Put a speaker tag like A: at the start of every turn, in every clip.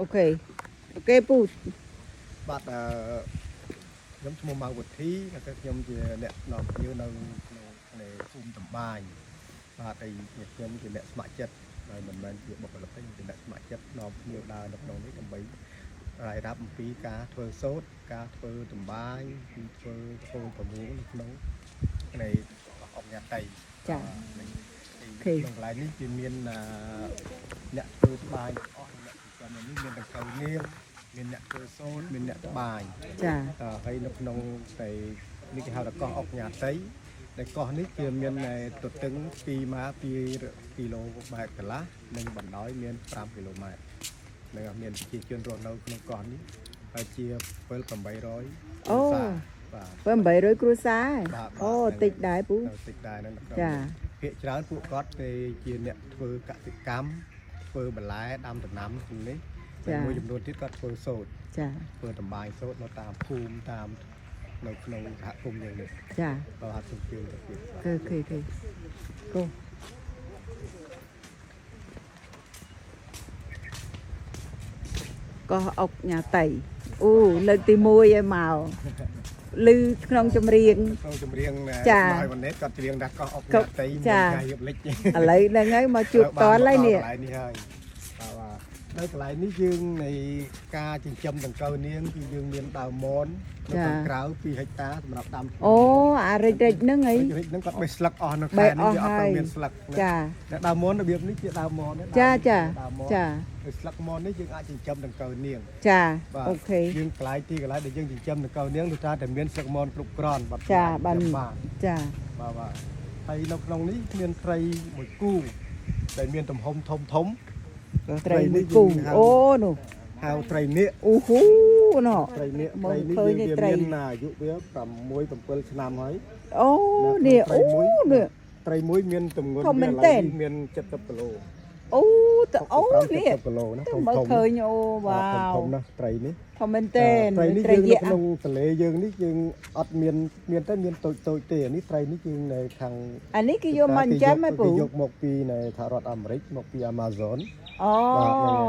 A: អូខេពូ
B: បាទខ្ញុំឈ្មោះម៉ៅវុធីហើយខ្ញុំជាអ្នកនាំភ្ញៀវនៅក្នុងភូមិតំបាញបាទហើយខ្ញុំជាអ្នកស្ម័គ្រចិត្តហើយមិនមែនជាបុគ្គលិកទេជាអ្នកស្ម័គ្រចិត្តនាំភ្ញៀវដើរនៅក្នុងនេះដើម្បីរាយរាប់អំពីការធ្វើសូត្រការធ្វើតំបាញពីធ្វើប្រមូលនៅក្នុងនៃអង្គញាតី
A: ចា
B: ក្នុងកន្លែងនេះគឺមានអ្នកធ្វើត្បាញអស់អ្នកចំនួននេះមានទាំងកៅនាងមានអ្នកធ្វើសូត្រមានអ្នកត្បាញ
A: ចា
B: ហើយនៅក្នុងតែនេះគេហៅថាកោះអុកញ៉ាតីដែលកោះនេះគឺមានទទឹង2ម៉ា2គីឡូម៉ែត្រកន្លះនិងបណ្ដោយមាន5គីឡូម៉ែត្រនឹងមានប្រជាជនរស់នៅក្នុងកោះនេះហើយជា7-800
A: អូ
B: បាទ
A: 700គ្រួសារអូតិចដែរពូ
B: តិចដែរនៅក្នុង
A: ចា
B: ភាគច្រើនពួកគាត់ជាអ្នកធ្វើកសិកម្មធ្វើបន្លែដាំដំណាំនេះហើយមួយចំនួនទៀតគាត់ធ្វើសូត្រ
A: ចា
B: ធ្វើតម្បាញសូត្រនៅតាមភូមិតាមនៅក្នុងសហគមន៍យើងនេះ
A: ចា
B: បាទអត់សំជឿទៅទៀត
A: ឃើញគោកោះអុកញ៉ាតីអូលើកទី1ឲ្យមកឮក្នុងចម្រៀង
B: ចាហើយวันนี้គាត់ច្រៀងថាកោះអុកញ៉ាតីមានកាយលិចឥ
A: ឡូវហ្នឹងហើយមកជួបតនហើយនេះ
B: កន្លែងនេះហើយបាទនៅកន្លែងនេះយើងនៃការចិញ្ចឹមដង្កូវនាងគឺយើងមានដើមមននៅខាងក្រៅ2ហិកតាសម្រាប់ដាំ
A: អូអារិចហ្នឹងហើយ
B: រិចហ្នឹងគាត់បេះស្លឹកអស់នៅខែនេះវាអត់ទៅមានស្លឹក
A: ចា
B: ដើមមនរបៀបនេះជាដើមមន
A: ចា
B: ស្លឹកមននេះយើងអាចចិញ្ចឹមដង្កូវនាង
A: ចាអូខេ
B: យើងកន្លែងដែលយើងចិញ្ចឹមដង្កូវនាងគឺថាតែមានស្លឹកមនគ្រប់គ្រាន់បាទ
A: ចាបានចា
B: បាទហើយនៅក្នុងនេះមានត្រីមួយគូដែលមានទំហំធំ
A: ត្រីមួយគូអូនោះ
B: ហៅត្រីនាគ
A: អូហ៊ូណ៎
B: ត្រីនាគវាមានអាយុវា6-7ឆ្នាំហើយ
A: អូនេះអូនេះ
B: ត្រីមួយមានទម្ងន់មាន70គីឡូ
A: អូនេះ
B: 70គីឡូណា
A: ធំមើលឃើញអូវ៉ាវ
B: ធំណាស់ត្រីនេះ
A: ធំមែនតើ
B: ត្រីយើងក្នុងទន្លេយើងនេះយើងអត់មានតែមានតូចទេអានេះត្រីនេះយើងនៅខាង
A: អានេះគឺយកមកចិញ្ចឹមហ៎ពូ
B: យកមកពីនៅសហរដ្ឋអាមេរិកមកពី Amazon
A: អូ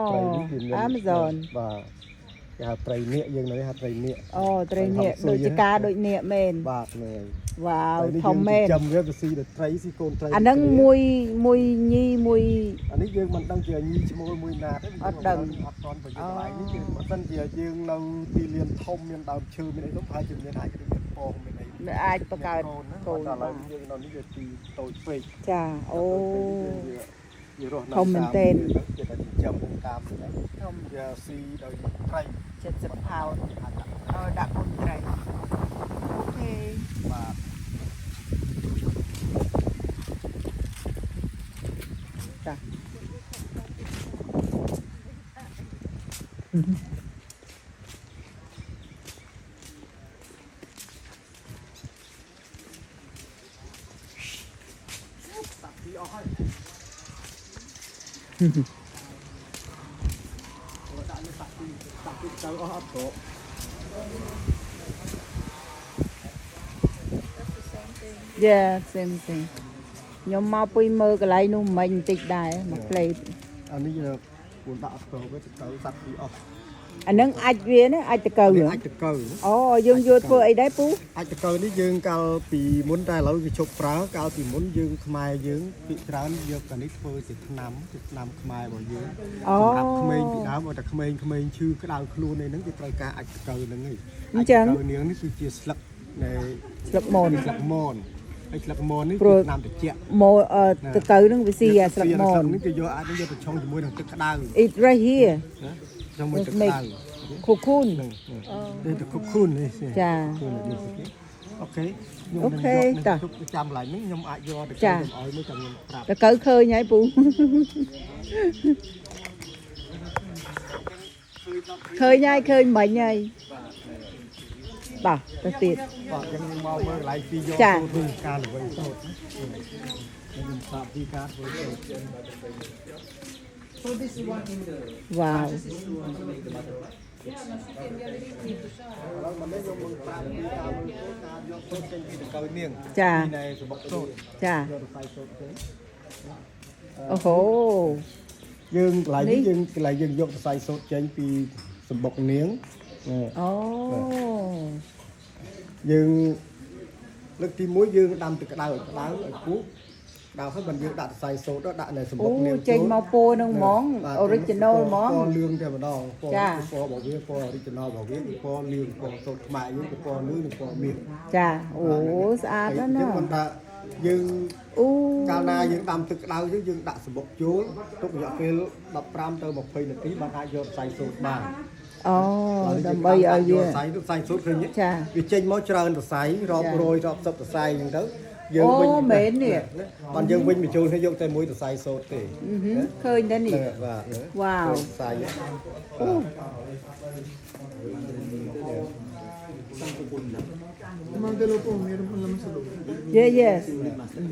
B: ត្រីនេះគឺមាន
A: Amazon
B: បាទគេហៅត្រីនាគយើងនៅហៅត្រីនាគ
A: អូត្រីនាគដូចជាការដូចនាគមែន
B: បាទមែន
A: វ៉ាវធំមែន
B: ចាំវាទៅស៊ីត្រីស៊ីកូនត្រី
A: អាហ្នឹងមួយញីមួយ
B: អានេះយើងមិនដឹងជាញីឈ្មោះមួយណាទេ
A: អត់ដឹង
B: អត់តន់បើយើងកន្លែងនេះយើងមិនដឹងជាយើងនៅទីលានធំមានដើមឈើមានអីទៅប្រហែលជាមានអាចមានពងមានអី
A: អាចបង្កើតកូន
B: បាទយើងនៅនេះវាទីតូចពេក
A: ចាអូ
B: វារស់នៅ
A: ធំមែនតើ
B: ជាតែចិញ្ចឹមតាមធំវាស៊ីដោយត្រី
A: 70ផោនដាក់កូនត្រីអូខេ
B: បាទ
A: ចា
B: ទៅអស់អត់គ្រប់
A: same thing ខ្ញុំមកពុយមើលកន្លែងនោះមិញបន្តិចដែរមួយផ្លេត
B: អានេះគួរដាក់អត់គ្រប់ទៅសัตว์ពីអស់
A: អានឹងអាចវាណាអាចតកៅ
B: អាចតកៅ
A: អូយើងយកធ្វើអីដែរពូ
B: អាចតកៅនេះយើងកាលពីមុនតែឥឡូវវាឈប់ប្រើកាលពីមុនយើងខ្មែរយើងពីច្រើនយកអានេះធ្វើជាឆ្នាំខ្មែររបស់យើងសម្រាប់ក្មេងពីដើមតែក្មេងឈឺក្តៅខ្លួនអីហ្នឹងគេត្រូវការអាចតកៅហ្នឹងឯង
A: អញ្ចឹង
B: នាងនេះគឺជាស្លឹកនៃ
A: ស្លឹកមន
B: ហើយស្លឹកមននេះគឺឆ្នាំត្រជាក់
A: ម៉ូតកៅហ្នឹងវាស៊ីស្លឹកមន
B: នេះគេយកអាចយកទៅឆុងជាមួយនឹងទឹកក្តៅ
A: It right here
B: ឆុងមួយទឹកក្តៅ
A: cocoon
B: នេះទៅ cocoon នេះ
A: ចា
B: អូខេ
A: តា
B: ចាំឡើងនេះខ្ញុំអាចយកទៅខ្ញុំឲ្យមួយចាំខ្ញុំប្រាប់
A: តកៅឃើញហើយពូឃើញមិញហើយបាទទៅទៀត
B: បាទខ្ញុំមកមើលកន្លែងពីយកទៅការល្បីសូត្រខ្ញុំប្រាប់ពីការធ្វើសូត្រ
C: So this one in the
A: wow ចាអូហូ
B: យើងកន្លែងនេះយើងកន្លែងយើងយកសរសៃសូត្រចេញពីសម្បុកនាង
A: អូ
B: យើងលើកទី1យើងដាំទឹកក្តៅឲ្យក្តៅឲ្យពុះដល់ហើយបានយើងដាក់សរសៃសូត្រដាក់នៅសម្បុកនាង
A: ចេញមកពោនឹងហ្មង original ហ្មង
B: ពណ៌លឿងតែម្ដងពណ៌របស់វាពណ៌ original របស់វាគឺពណ៌លឿងពណ៌សូត្រខ្មែរយើងគឺពណ៌លឿងនិងពណ៌មាស
A: ចាអូស្អាតណាស់ណា
B: យើងថាយើង
A: អូ
B: កាលណាយើងដាំទឹកក្តៅយើងដាក់សម្បុកចូលទុករយៈពេល15ទៅ20នាទីបានអាចយកសរសៃសូត្របាន
A: អូដើម្បីឲ្យវា
B: សរសៃទៅសរសៃសូត្រឃើញ
A: ចា
B: វាចេញមកច្រើនសរសៃរាប់រយរាប់សិបសរសៃអញ្ចឹងទៅយើង
A: អូ
B: វិញ
A: មែននេះ
B: បានយើងវិញបញ្ចូលឲ្យយកតែមួយសរសៃសូត្រទេ
A: ឃើញដែរនេះ
B: បាទ
A: វ៉ាវ
B: សរសៃ
A: yes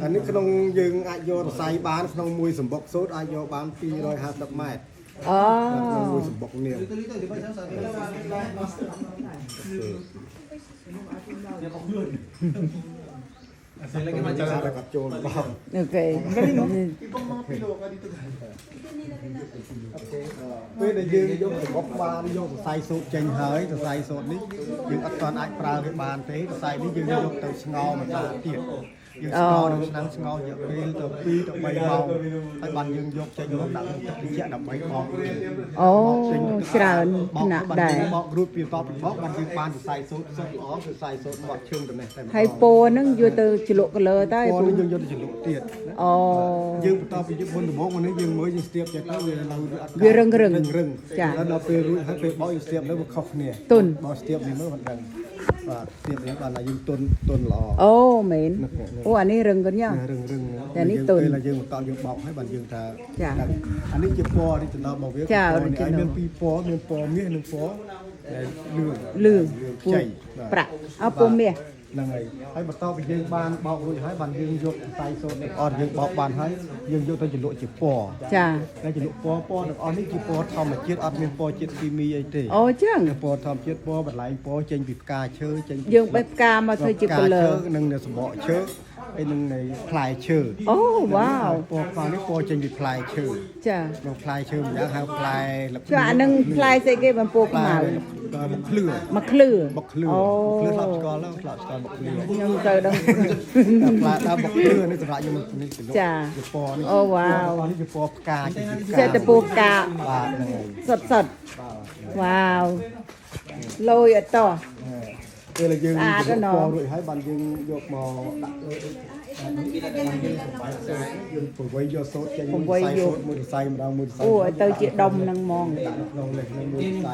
B: អានេះក្នុងយើងអាចយកសរសៃបានក្នុងមួយសម្បុកសូត្រអាចយកបាន250ម៉ែត្រ
A: អូ
B: ក្នុងមួយសម្បុកនាង
C: Saya lagi macam
B: ចាំតែគាត់ចូលបោះ
A: អូខេ
B: ពេលដែលយើងយកសម្បុកបានយកសរសៃសូត្រចេញហើយសរសៃសូត្រនេះយើងអត់ទាន់អាចប្រើវាបានទេសរសៃនេះយើងយកទៅស្ងោរម្ដងទៀតយើងស្ងោរនៅឆ្នាំងស្ងោររយៈពេលទៅ2ទៅ3ម៉ោងហើយបានយើងយកចេញមកដាក់ទឹកត្រជាក់ដើម្បីបោក
A: អូច្រើនណាស់ដែរប
B: ោករួចពីតបបោកបានយើងបានសរសៃសូត្រសុទ្ធល្អសរសៃសូត្របត់ឈឹងទៅនេះតែ
A: ហើយពោហ្នឹងយកទៅជ្រលក់ color តែ
B: ពណ៌នេះយើងយកទៅជ្រលក់ទៀត
A: អូ
B: យើងបន្តពីយើងមុនដំបូងនេះយើងមើលយើងស្ទាបចេះទៅវានៅអត់
A: វារឹង
B: ចា ដល់ពេលរួចហើយពេលបោកយើងស្ទាបនៅវាខុសគ្នា
A: ទុន
B: បោកស្ទាបនេះមើលមិនដឹងបាទស្ទាបនេះបានថាយើងទុនល្អ
A: អូមែនអូអានេះរឹងកញ្ញ
B: រឹង
A: តែនេះទុន
B: ពេលយើងបន្តយើងបោកហើយបានយើងថា
A: ចា
B: អានេះជាពណ៌ original របស់វា
A: ចា
B: ពណ៌នេះ
A: original
B: មានពីរពណ៌មានពណ៌មាសនិងពណ៌លឿង
A: លឿង
B: ខ្ចី
A: ប្រាក់អោពណ៌មាស
B: ហ្នឹងហើយបន្តពីយើងបានបោករួចហើយបានយើងយកខ្សែសូត្រនេះអត់យើងបោកបានហើយយើងយកទៅជ្រលក់ជាពណ៌
A: ចា
B: តែជ្រលក់ពណ៌ទាំងអស់នេះជាពណ៌ធម្មជាតិអត់មានពណ៌ជាតិគីមីអីទេ
A: អូចឹង
B: ពណ៌ធម្មជាតិពណ៌បន្លែងពណ៌ចេញពីផ្កាឈើចេញពី
A: យើងបេះផ្កាមកធ្វើជា color
B: និងនៅសម្បកឈើហើយនឹងនៃផ្លែឈើ
A: អូវ៉ាវ
B: ពណ៌ផ្កានេះពណ៌ចេញពីផ្លែឈើ
A: ចា
B: ក្នុងផ្លែឈើម្យ៉ាងហៅផ្លែល
A: ចាអានឹងផ្លែស្អីគេបំពោខ្មៅ
B: បុកភ្លឿ
A: មកឃ្លឿ
B: បុកភ្លឿ
A: អូ
B: ភ្លឿធ្លាប់ស្គាល់ធ្លាប់ស្គាល់បុកភ្លឿ
A: ខ្ញុំទៅដឹង
B: ផ្លែដើមបុកភ្លឿនេះសម្រាប់យើងនេះជា
A: ចា
B: ពណ៌នេះ
A: អូវ៉ាវ
B: នេះជាពណ៌ផ្កាចេញពីផ្កា
A: ចេះតែពូផ្កា
B: បាទហ្នឹងហើយ
A: សុតវ៉ាវលយអត់តោះ
B: ពេលយើង
A: ស្អាត
B: យក
A: ណាស់
B: ពណ៌រួចហើយបានយើងយកមកដាក់លើយើងពង្វៃយកសូត្រចេញមួយខ្សែសូត្រមួយខ្សែម្ដងមួយខ្សែ
A: អូឲ្យទៅជាដុំហ្នឹងហ្មង
B: ដាក់ក្នុងលេខនឹងមួយខ្សែ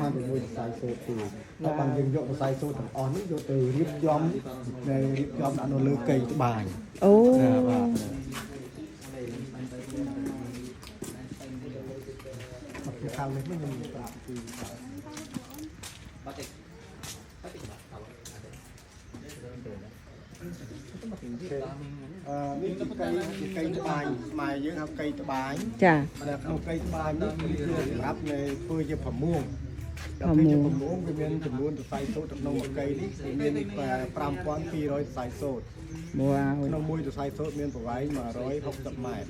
B: បានមួយខ្សែសូត្រទៀតហើយបានយើងយកខ្សែសូត្រទាំងអស់នេះយកទៅរៀបចំដាក់នៅលើកៃត្បាញ
A: អូ
B: បាទពីខាងនេះខ្ញុំប្រាប់ពីនេះជាកៃត្បាញខ្មែរយើងហៅកៃត្បាញ
A: ចា
B: នៅក្នុងកៃត្បាញនេះគឺសម្រាប់នៅធ្វើជាប្រមួងដល់ពេលជាប្រមួងវាមានចំនួនសរសៃសូត្រក្នុងមួយកៃនេះវាមាន 5200 សរសៃសូត្រ
A: វ៉ាវ
B: ក្នុងមួយសរសៃសូត្រមានប្រវែង160ម៉ែត្រ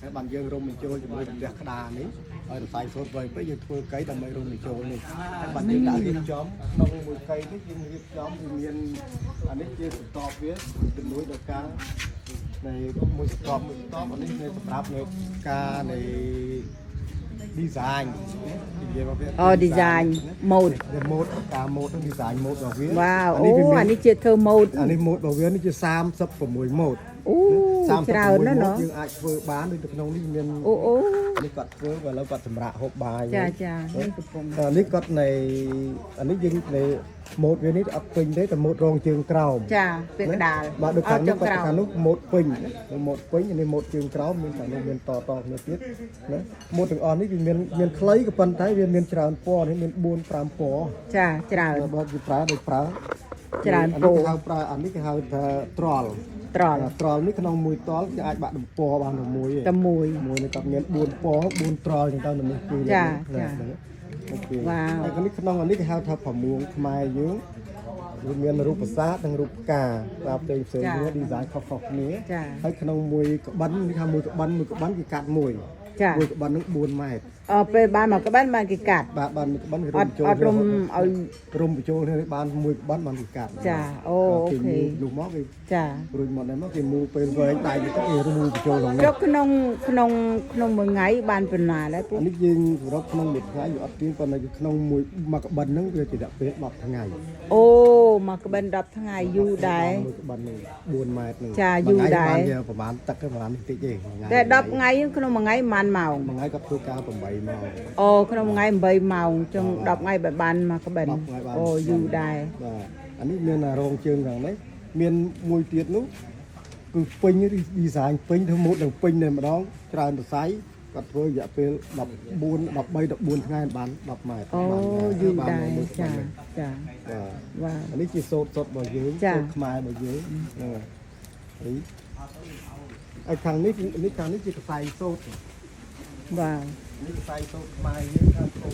B: ហើយបានយើងរុំបញ្ចូលជាមួយរំទះក្តារនេះហើយសរសៃសូត្រវិញទៅយើងធ្វើកៃដើម្បីរុំបញ្ចូលនេះហើយបានយើងដាក់រៀបចំក្នុងមួយកៃនេះយើងរៀបចំវាមានអានេះជាសតបវាជំនួយដល់ការនៃមួយសតបអានេះនៅសម្រាប់នៅការនៃ design និយាយមកវា
A: អូ design mode
B: វា mode ការ mode design mode របស់វា
A: វ៉ាវអូអានេះជាធ្វើ mode
B: អានេះ mode របស់វានេះជា36 mode
A: អូច្រើនណាស់ណោះ
B: យើងអាចធ្វើបានដូចនៅក្នុងនេះមាន
A: អូអូ
B: នេះគាត់ធ្វើបើឥឡូវគាត់សម្រាប់ហូបបាយ
A: ចាចានេះកំពុង
B: នេះគាត់នៃអានេះយើងនៃ mode វានេះអត់ពេញទេតែ mode រងជើងក្រោម
A: ចាពេលកដាល
B: បាទដូចខាងនេះ
A: ក្រោ
B: ខាងនោះ mode ពេញ mode ពេញនេះ mode ជើងក្រោមមានខាងនោះមានតគ្នាទៀតណា mode ទាំងអស់នេះវាមានខ្លីក៏ប៉ុន្តែវាមានច្រើនពណ៌នេះមាន 4 5 ពណ៌
A: ចាច្រើន
B: បើគេប្រើដូចប្រើ
A: ច្រើន
B: អា
A: ពូ
B: នេះគេហៅប្រើអានេះគេហៅថាត្រល់
A: ត្រល់
B: ត្រល់នេះក្នុងមួយតល់គេអាចបាក់ដំពណ៌បានតែមួយទេ
A: តែមួយ
B: មួយនេះគាត់មាន4ពណ៌4ត្រល់ចឹងទៅនៅនេះគឺ
A: ចា
B: អូខេ
A: វ៉ាវ
B: ហើយក្នុងអានេះគេហៅថាប្រមួងខ្មែរយើងវាមានរូបប្រាសាទនិងរូបផ្កាតាមផ្សេងៗគ្នា design ខុសៗគ្នា
A: ចា
B: ហើយក្នុងមួយក្បិននេះថាមួយក្បិនគេកាត់មួយ
A: ចា
B: មួយក្បិននឹង4ម៉ែត្រ
A: ពេលបានមកក្បិនបានគេកាត់
B: បាទបានក្បិន
A: អត់អត់រុំឲ្យ
B: រុំបញ្ចូលនេះបានមួយក្បិនបានគេកាត់
A: ចាអូអូខេ
B: នោះមកគេ
A: ចា
B: រួចមកដែរមកគេមូពេលវែងដៃទៅគេរុំបញ្ចូលក្នុង
A: ចុ
B: នេះ
A: ះក្នុងមួយថ្ងៃបានប៉ុណ្ណាដែរពូ
B: អានេះយើងសរុបក្នុងមួយថ្ងៃវាអត់ទៀងប៉ុន្តែក្នុងមួយក្បិនហ្នឹងវាជារយៈពេល10ថ្ងៃ
A: អូមកក្បិន10ថ្ងៃយូរដែរ
B: មួយក្បិននេះ4ម៉ែត្រហ្នឹង
A: ចាយូរដែរ
B: មួយថ្ងៃបានប្រហែលទឹកទេប្រហែលតិចទេ
A: តែ10ថ្ងៃក្នុងមួយថ្ងៃប៉ុន្មានម៉ោង
B: មួយថ្ងៃគាត់ធ្វើការ8ម៉ោង
A: អូក្នុងមួយថ្ងៃ8ម៉ោងចឹង10ថ្ងៃបើបានមកក្បិន
B: 10ថ្ងៃបាន
A: អូយូរដែរ
B: បាទអានេះមានរោងជើងខាងនេះមានមួយទៀតនោះគឺពេញឌីហ្សាញពេញធ្វើម៉ូតនឹងពេញតែម្ដងច្រើនសរសៃគាត់ធ្វើរយៈពេល14ថ្ងៃបាន10ម៉ែត្រ
A: អូ
B: បាន
A: យូរដែរចាចា
B: បាទ
A: បាទ
B: អានេះជាសូត្រសុទ្ធរបស់យើង
A: ចា
B: សូត្រខ្មែររបស់យើងហ្នឹងហើយហើយខាងនេះខាងនេះជាខ្សែសូត្រ
A: បាទ
B: នេះខ្សែសូត្រខ្មែរយើងខាងអូ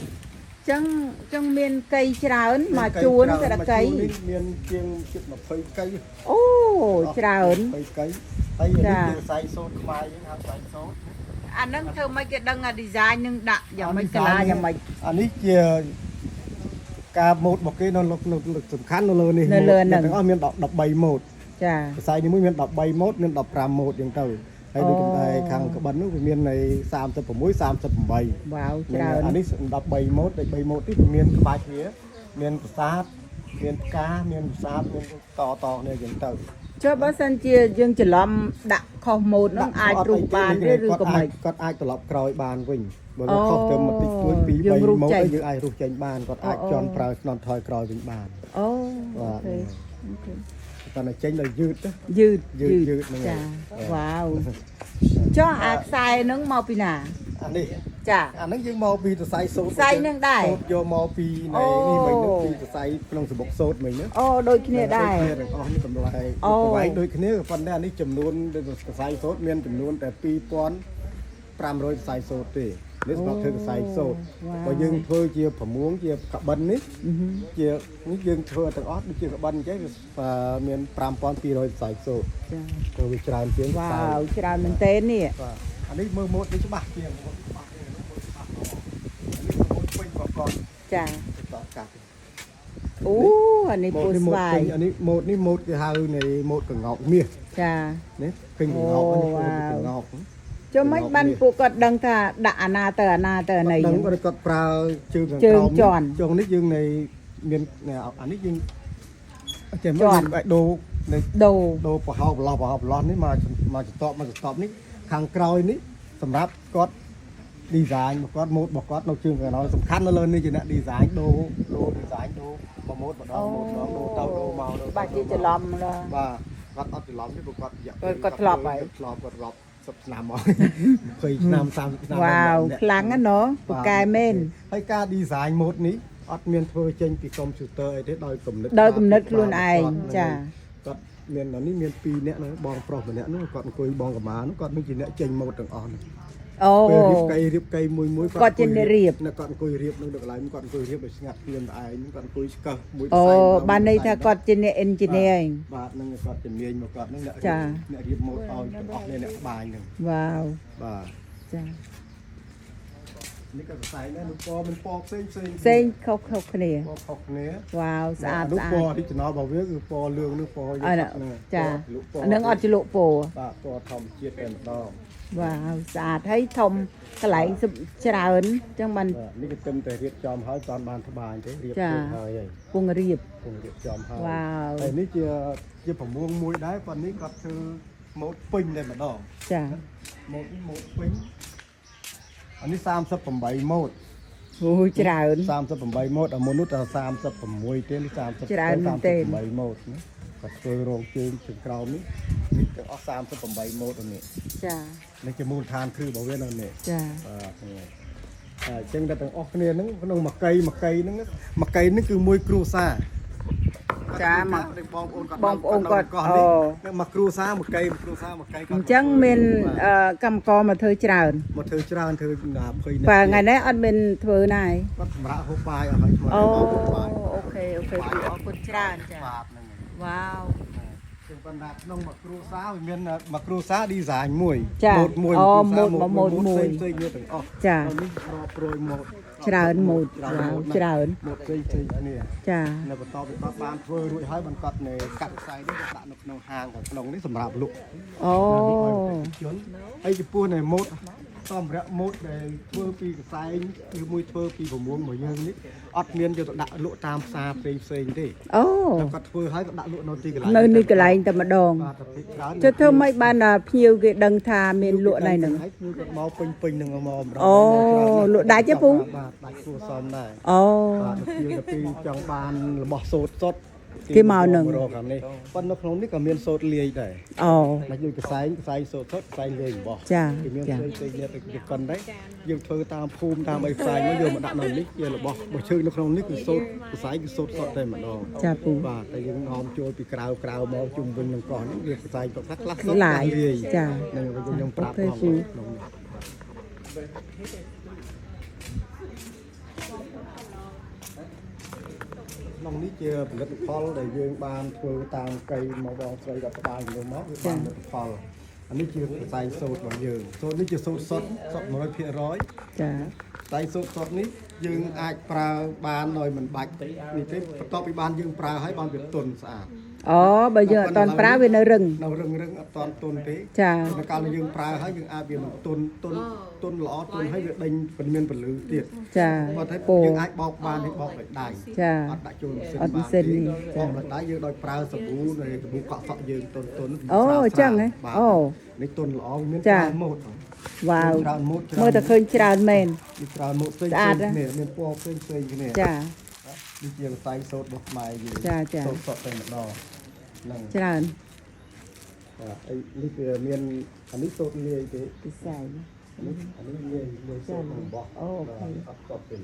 A: ចឹងមានកៃច្រើនមកជួនតែកៃ
B: នេះមានជាងជិត20កៃ
A: អូច្រើន
B: 20កៃហើយនេះជាខ្សែសូត្រខ្មែរយើងហៅខ្សែសូត្រ
A: អាហ្នឹងធ្វើម៉េចគេដឹងអា design នឹងដាក់យ៉ាងម៉េចកាឡាយ៉ាងម៉េច
B: អានេះជាការម៉ូដរបស់គេនៅសំខាន់នៅលើនេះ
A: នៅលើហ្នឹង
B: ទាំងអស់មាន13ម៉ូដ
A: ចា
B: ខ្សែនេះមួយមាន13ម៉ូដមាន15ម៉ូដអញ្ចឹងទៅហើយដូចតែខាងក្បិននោះវាមាននៃ36 38
A: វ៉ាវច្រើន
B: អានេះ13ម៉ូដដែល3ម៉ូដនេះវាមានក្បាច់វាមានប្រាសាទមានផ្កាមានប្រាសាទមានតគ្នាអញ្ចឹងទៅ
A: ចុះបើសិនជាយើងច្រឡំដាក់ខុសម៉ូដហ្នឹងអាចព្រុសបានទេឬក៏មិន
B: គាត់អាចត្រឡប់ក្រោយបានវិញបើ
A: អូ
B: ខុសទៅបន្តិចតួច
A: យើងរុះ
B: 2 3ម៉ូដ
A: ចេញ
B: យើងអាចរុះចេញបានគាត់អាច
A: អូ
B: ជន់ប្រើស្នត់ថយក្រោយវិញបាន
A: អូអូ
B: បាទ
A: ខេអូខេ
B: តែតែចេញដល់យឺតទៅ
A: យឺត
B: យឺតហ្នឹង
A: ចា
B: ហើយ
A: វ៉ាវចុះអាខ្សែហ្នឹងមកពីណា
B: អានេះ
A: ចា
B: អាហ្នឹងយើងមកពីសរសៃសូត្រ
A: ខ្សែហ្នឹងដែរ
B: សូត្រយកមកពី
A: អូ
B: នេះមិញហ្នឹងពីសរសៃក្នុងសបុកសូត្រមិញហ្នឹង
A: អូដូចគ្នាដែរ
B: ទាំងអស់នេះតម្លៃ
A: អូ
B: ប្រវែងដូចគ្នាប៉ុន្តែអានេះចំនួនខ្សែសូត្រមានចំនួនតែ2500ខ្សែសូត្រទេនេះសម្រាប់ធ្វើខ្សែសូត្របើយើងធ្វើជាប្រមួងជាក្បិននេះជានេះយើងធ្វើទាំងអស់ដូចជាក្បិនអញ្ចឹងវាមាន5200ខ្សែសូត្រ
A: ចា
B: ព្រោះវាច្រើនជាង
A: វ៉ា
B: ខ្សែ
A: វច្រើនមែនទេនេះ
B: បាទអានេះមើលម៉ូដនេះច្បាស់ជាងម៉ូដច្បាស់ជាងម៉ូដច្បាស់នេះម៉ូដពេញប្រកប
A: ចា
B: តកាត់
A: អូអានេះពូស្វាយ
B: អានេះម៉ូដគេហៅនៃម៉ូដកងោកមាស
A: ចា
B: នេះឃើញកងោកអានេះម៉ូដកងោក
A: ចុះមិនបានពួកគាត់ដឹងថាដាក់អាណាទៅអាណាទៅអាណី
B: ដឹងគាត់ប្រើជើងខាង
A: ជើ
B: ក្រោ
A: ង
B: ម
A: ជន់
B: ជើងនេះយើងនៃមានអានេះយើងចេះមក
A: ជន់
B: យើងបែកដូរនៃ
A: ដូរ
B: ដូរប្រហោបប្រឡោះនេះមកចតបនេះខាងក្រោយនេះសម្រាប់គាត់ design របស់គាត់ម៉ូដរបស់គាត់នៅជើងខាងក្រោយសំខាន់នៅលើនេះជាអ្នក design ដូរ design ដូរមកម៉ូដម្ដងម៉ូដម្ដងដូរទៅដូរមកដូរ
A: បាច់ជាច្រឡំឡើយ
B: បាទគាត់អត់ច្រឡំទេព្រោះគាត់រយៈ
A: គាត់ធ្លាប់ហើយ
B: ធ្លាប់គាត់រាប់10ឆ្នាំមក20ឆ្នាំ30ឆ្នាំ
A: វ៉ាវខ្លាំងណាស់ណូពូកែមែន
B: ហើយការ design mode នេះអត់មានធ្វើចេញពី computer អីទេដោយគំនិត
A: ដោយគំនិតខ្លួនឯងចា
B: គាត់មាននេះមាន2នាក់ហ្នឹងបងប្រុសម្នាក់ហ្នឹងគាត់អង្គុយបងកម្មាហ្នឹងគាត់នឹងជាអ្នកចេញ mode ទាំងអស់ហ្នឹង
A: អូ
B: ពេលរៀបកៃមួយៗ
A: គាត់ជាអ្នករៀប
B: គាត់អង្គុយរៀបនៅកន្លែងគាត់អង្គុយរៀបឲ្យស្ងាត់ខ្លួនឯងគាត់អង្គុយស្កឹសមួយ
A: អូបានន័យថាគាត់ជាអ្នក engineer ឯង
B: បាទហ្នឹងគាត់ជំនាញមកគាត់ហ្នឹងអ្នក
A: ចា
B: អ្នករៀប mode ឲ្យទាំងអស់អ្នកបាញហ្នឹង
A: វ៉ាវ
B: បាទ
A: ចា
B: នេះក៏ខ្សែដែរនោះពណ៌មិនពណ៌ផ្សេង
A: ផ្សេងខុសគ្នា
B: ពណ៌ខុសគ្នា
A: វ៉ាវស្អាត
B: នោះ
A: ស្អា
B: ពណ៌
A: ត
B: original របស់វាគឺពណ៌លឿងនោះពណ៌យើង
A: អត់
B: ហ្នឹង
A: ចា
B: លក់ពណ៌
A: អានឹងអត់ជ្រលក់ពោ
B: បាទពណ៌ធម្មជាតិតែម្ដង
A: វ៉ាវស្អាតហើយធំកន្លែងច្រើនអញ្ចឹងបាន
B: បាទនេះគឺទឹមតែរៀបចំហើយតាន់បានត្បាញទេរៀប
A: ចា
B: ជើងហើយ
A: ពងរៀប
B: គង់រៀបចំហើយ
A: វ៉ាវ
B: ហើយនេះជាប្រមួងមួយដែរប៉ុន្តែនេះគាត់ធ្វើម៉ូដពេញតែម្ដង
A: ចា
B: ម៉ូដនេះម៉ូដពេញអានេះ38ម៉ូដ
A: អូច្រើន
B: 38ម៉ូដអាមុននោះតែ36ទេនេះ30
A: ច្រើនមែនទេ
B: 38ម៉ូដណាគាត់ធ្វើរោងជើងជើងក្រោមនេះនេះទាំងអស់38ម៉ូដនេះ
A: ចា
B: នេះជាមូលដ្ឋានគ្រឹះរបស់វានៅនេះ
A: ចា
B: បាទហ្នឹងហើយអញ្ចឹងតែទាំងអស់គ្នាហ្នឹងក្នុងមួយកៃហ្នឹងមួយកៃហ្នឹងគឺមួយគ្រួសារ
A: ចាមក
B: បងប្អូនគាត់
A: បងប្អូនគាត់
B: នេះ
A: អូ
B: នឹងមកគ្រួសារមួយកៃគ្រួសារមួយកៃ
A: អញ្ចឹងមានកម្មករមកធ្វើច្រើន
B: មកធ្វើច្រើនធ្វើ20នាក់
A: បើថ្ងៃនេះអត់មានធ្វើណាយ
B: គាត់សម្រាប់ហូបបាយអស់ហើយឆ្មោះ
A: អូ
B: ហូបបាយ
A: អូខេអូខេពូអរគុណច្រើនចា
B: បាទហ្នឹង
A: វ៉ាវ
B: ជាបណ្ដាក្នុងមកគ្រូសាមានមកគ្រូសាឌីហ្សាញមួយ
A: ចា
B: មួយ
A: អូ
B: គ្រូសា
A: ម៉ូតមួយ
B: ផ្សេងៗគ្នាទាំងអស់
A: ចា
B: នេះប្រប្រួយម៉ូត
A: ច្រើនម៉ូតច្រើន
B: ម៉ូតផ្សេងៗគ្នា
A: ចា
B: នៅបន្តពីគាត់បានធ្វើរួចហើយបានគាត់នៅកាត់ខ្សែនេះដាក់នៅក្នុងហាងខាងក្នុងនេះសម្រាប់លក់
A: អូ
B: ជនហើយចំពោះនៃម៉ូតសម្រាប់ម៉ូតដែលធ្វើពីខ្សែងឬមួយធ្វើពីប្រមួងរបស់យើងនេះអត់មានយកទៅដាក់លក់តាមផ្សារផ្សេងទេ
A: អូ
B: តែគាត់ធ្វើហើយក៏ដាក់លក់នៅទីកន្លែង
A: នៅនេះកន្លែងតែម្ដង
B: បាទតែពីច្រើន
A: ចុះធ្វើម៉េចបានដល់ភ្ញៀវគេដឹងថាមានលក់នៅហ្នឹង
B: ហើយគឺគាត់មកពេញនឹងមកម្ដង
A: អូលក់ដាច់ទេពូ
B: បាទដាច់គួរសមដែរ
A: អូ
B: បាទទៅពីចង់បានរបស់សូត្រសុទ្ធ
A: គេមកនឹង
B: រកខាងនេះប៉ុន្តែនៅក្នុងនេះក៏មានសូត្រលាយដែរ
A: អូ
B: តែយើងខ្សែសូត្រសុទ្ធខ្សែលាយរបស់
A: ចា
B: គេមាន
A: ចា
B: ផ្សេងៗទៀតទៅប៉ុណ្ណេះយើងធ្វើតាមភូមិតាមអីផ្សាយមកយកមកដាក់នៅនេះជារបស់ឈើនៅក្នុងនេះគឺសូត្រខ្សែគឺសូត្រសុទ្ធតែម្ដង
A: ចាពូ
B: បាទតែយើងនាំចូលពីក្រៅមកជុំវិញនឹងកោះនេះវាខ្សែក៏ខ្លះសុទ្ធ
A: ឡាយ
B: លាយ
A: ចា
B: នឹងខ្ញុំប្រាប់
A: អូខេ
B: ផង
A: ពូ
B: ក្នុងនេះក្នុងនេះជាផលិតផលដែលយើងបានធ្វើតាមកៃមកបងស្រីរដ្ឋបាលនោះមកវាបានផលិតផលអានេះជាខ្សែសូត្ររបស់យើងសូត្រនេះជាសូត្រសុទ្ធ100%
A: ចា
B: ខ្សែសូត្រសុទ្ធនេះយើងអាចប្រើបានដោយមិនបាច់នេះទេបន្ទាប់ពីបានយើងប្រើហើយបានវាទន់ស្អាត
A: អូបើយើងអត់តន់ប្រើវានៅរឹង
B: នៅរឹងអត់តាន់ទន់ទេ
A: ចា
B: នៅកាលដែលយើងប្រើហើយយើងអាចវាមិនទន់ល្អទន់ហើយវាដេញមានពលឺទៀត
A: ចា
B: គាត់ថា
A: ពូ
B: យើងអាចបោកបាននេះបោកដោយដៃ
A: ចា
B: អត់ដាក់ចូលម៉ាស៊ីន
A: អត់ម៉ា
B: បាន
A: ស៊ីន
B: ទេ
A: នេះ
B: បោកដោយដៃយើងដោយប្រើសាប៊ូនៃសាប៊ូកក់សក់យើងទន់
A: អូចឹងហ៎អូ
B: នេះទន់ល្អមាន
A: ចា
B: ច្រើនម៉ូត
A: វ៉ាវ
B: ច្រើនម៉ូត
A: មើលតែឃើញច្រើនមែន
B: មានច្រើនម៉ូតផ្សេង
A: ស្អាតណា
B: គ្នាមានពណ៌ផ្សេងគ្នា
A: ចា
B: នេះជាខ្សែសូត្ររបស់ខ្មែរយើង
A: ចាចា
B: សូត្រសក់តែម្ដងហ្នឹង
A: ច្រើន
B: បាទអីនេះវាមានអានេះសូត្រលាយទេ
A: ពិសេស
B: អានេះលាយសូត្ររបស់
A: អូខេ
B: អត់តបទេ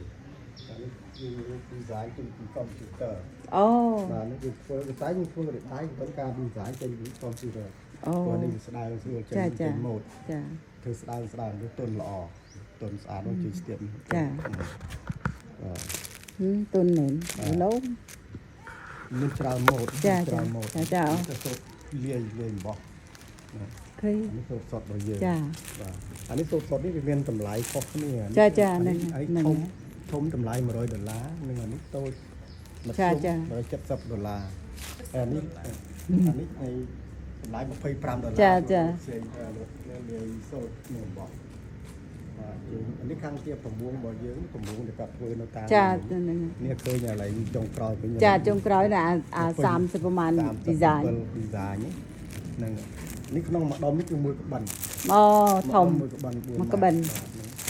B: អានេះគឺឌីហ្សាញពីកុំព្យូទ័រ
A: អូ
B: បាទនេះគឺធ្វើខ្សែយើងធ្វើដោយដៃប៉ុន្តែការឌីហ្សាញចេញពីកុំព្យូទ័រ
A: អូ
B: ព្រោះនេះវាស្ដើងស្រួលចេញ
A: ចា
B: ចេ
A: ចា
B: ញម៉ូត
A: ចា
B: ធ្វើស្ដើងវាទន់ល្អទន់ស្អាតដូចជាស្ទាប
A: ចា
B: បាទ
A: ទុនមែនឡូ
B: មានច្រើនម៉ូត
A: ចា
B: ច្រើនម៉ូត
A: ចាចា
B: នេះទៅសូត្រលាយរបស់
A: ឃើញ
B: អានេះសូត្រសុទ្ធរបស់យើង
A: ចា
B: បាទអានេះសូត្រសុទ្ធនេះវាមានតម្លៃខុសគ្នា
A: ចាចា
B: អានេះ
A: ហ្នឹង
B: ធំតម្លៃ$100និងអានេះតូច
A: ចាចា
B: $170អានេះនៃតម្លៃ$25
A: ចាចា
B: ផ្សេងលាយសូត្រនឹងរបស់បាទយើងអានេះខាងជាប្រមួងរបស់យើងប្រមួងដែលគាត់ធ្វើនៅតាម
A: ចាហ្នឹង
B: នេះឃើញឥឡូវចុងក្រោយវិញ
A: ចាចុងក្រោយណាអា30ប្រហែល design
B: design ហ្នឹងនេះក្នុងមួយដុំនេះគឺមួយក្បិន
A: អូធំ
B: មួយក្បិន
A: មួយក្បិន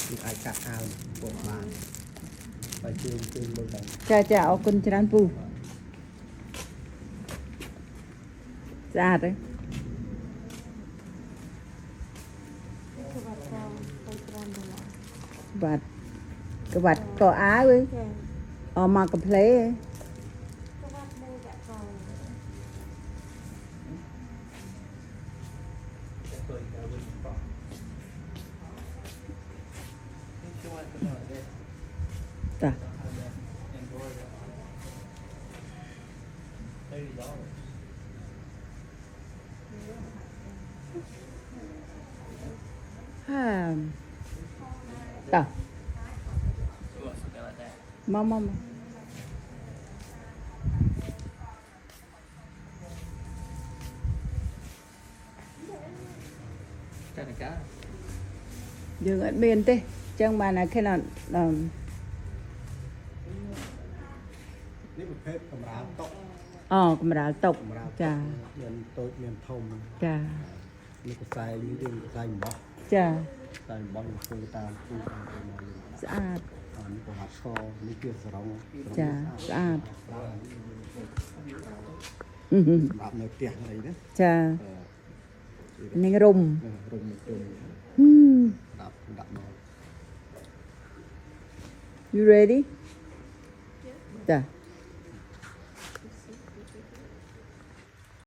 B: គឺអាចកាត់អាវពួកបានតែជើងមើលដល់
A: ចាចាអរគុណច្រើនពូស្អាតទេបាទក្បាត់កអាវអមកកំ pl េ តា ហាតាមក
C: ចាកា
A: យើងអត់មានទេចឹងបានតែគេដល់
B: នេះប្រភេទកម្រាលតុក
A: អូកម្រាលតុក
B: កម្រាល
A: ចា
B: មានតូចមានធំ
A: ចា
B: នេះខ្សែនេះយើងខ្សែអំបោះ
A: ចា
B: ខ្សែអំបោះយើងធ្វើតាមគូតាមទៅមកយើង
A: ស្អាត
B: អានេះប្រហាត់កនេះជាសរង
A: ចាស្អាត
B: សម្រាប់នៅផ្ទះអីណា
A: ចានឹងរុំ
B: រុំជុំ ដាក់មក
A: You ready? ចា